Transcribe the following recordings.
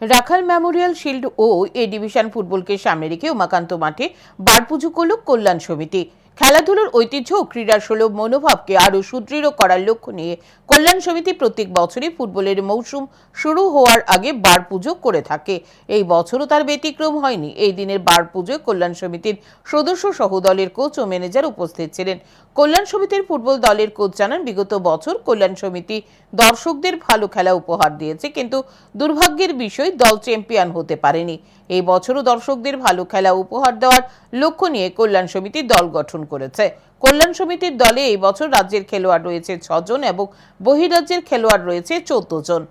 রাখাল Memorial shield ও এ division ফুটবলকে সামনে রেখে উমাকান্ত মাঠে বার পুজো করল কল্যাণ সমিতি। খেলাধুলার ঐতিহ্য ও ক্রীড়ার সুলভ মনোভাবকে আরও সুদৃঢ় করার লক্ষ্য নিয়ে কল্যাণ সমিতি প্রত্যেক বছরই ফুটবলের মৌসুম শুরু হওয়ার আগে বার পুজো করে থাকে। এই বছরও তার ব্যতিক্রম হয়নি। এই দিনের বার পুজোয় কল্যাণ সমিতির সদস্য সহ দলের কোচ ও ম্যানেজার উপস্থিত ছিলেন। কল্যাণ সমিতির ফুটবল দলের কোচ জানান, বিগত বছর কল্যাণ সমিতি দর্শকদের ভালো খেলা উপহার দিয়েছে, কিন্তু দুর্ভাগ্যের বিষয় দল চ্যাম্পিয়ন হতে পারেনি। এই বছরও দর্শকদের ভালো খেলা উপহার দেওয়ার লক্ষ্য নিয়ে কল্যাণ সমিতি দল গঠন করেছে। কল্যাণ সমিতির দলে এই বছর রাজ্যের খেলোয়াড় রয়েছে 6 জন এবং বহিরাজ্যের খেলোয়াড় রয়েছে 14 জন।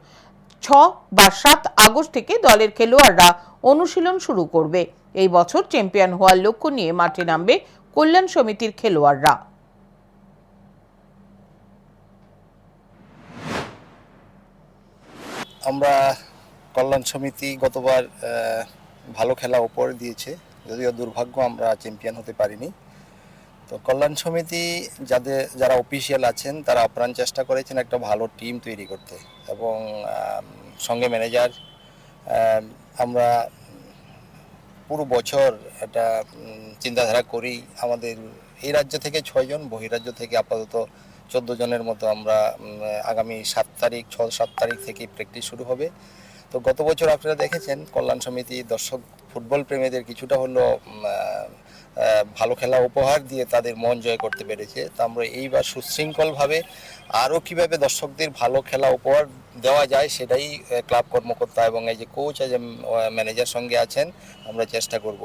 6 বা 7 আগস্ট থেকে দলের খেলোয়াড়রা অনুশীলন শুরু করবে। এই বছর চ্যাম্পিয়ন হওয়ার লক্ষ্য নিয়ে মাঠে নামবে কল্যাণ সমিতির খেলোয়াড়রা। আমরা কল্যাণ সমিতি গতবার ভালো খেলা উপহার দিয়েছে, যদিও দুর্ভাগ্য আমরা চ্যাম্পিয়ন হতে পারিনি। তো কল্যাণ সমিতি যারা অফিসিয়াল আছেন তারা আপ্রাণ চেষ্টা করেছেন একটা ভালো টিম তৈরি করতে, এবং সঙ্গে ম্যানেজার। আমরা পুরো বছর একটা চিন্তাধারা করি। আমাদের এই রাজ্য থেকে 6 জন, বহিরাজ্য থেকে আপাতত 14 জনের মতো আমরা আগামী 6-7 তারিখ থেকে প্র্যাকটিস শুরু হবে। তো গত বছর আপনারা দেখেছেন কল্যাণ সমিতি দর্শক ফুটবল প্রেমীদের কিছুটা হলো ভালো খেলা উপহার দিয়ে তাদের মন জয় করতে পেরেছে। তো আমরা এইবার সুশৃঙ্খলভাবে আরও কীভাবে দর্শকদের ভালো খেলা উপহার দেওয়া যায় সেটাই ক্লাব কর্মকর্তা এবং এই যে কোচ ম্যানেজার সঙ্গে আছেন আমরা চেষ্টা করব।